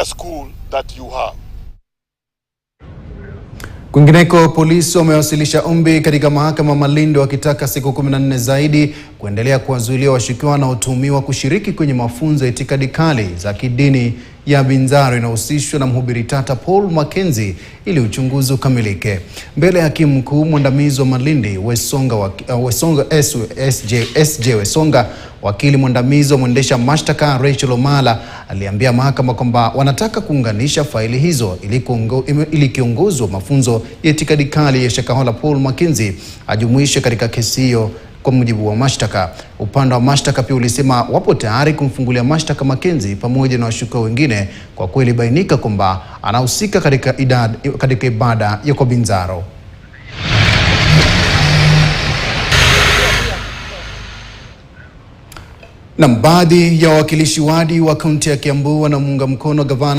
school that you have. Kwingineko, polisi wamewasilisha ombi katika mahakama Malindi wakitaka siku 14 zaidi kuendelea kuwazuilia washukiwa wanaotuhumiwa kushiriki kwenye mafunzo ya itikadi kali za kidini ya Binzaro inahusishwa na mhubiri tata Paul Mackenzie ili uchunguzi ukamilike. Mbele ya hakimu mkuu mwandamizi wa Malindi SJ Wesonga, wakili mwandamizi wa mwendesha mashtaka Rachel Omala aliambia mahakama kwamba wanataka kuunganisha faili hizo ili kiongozi wa mafunzo ya itikadi kali ya Shakahola Paul Mackenzie ajumuishe katika kesi hiyo. Kwa mujibu wa mashtaka, upande wa mashtaka pia ulisema wapo tayari kumfungulia mashtaka Mackenzie pamoja na washukiwa wengine kwa kweli bainika kwamba anahusika katika ibada ya kwa Binzaro. Na baadhi ya wawakilishi wadi wa kaunti ya Kiambu wanamuunga mkono gavana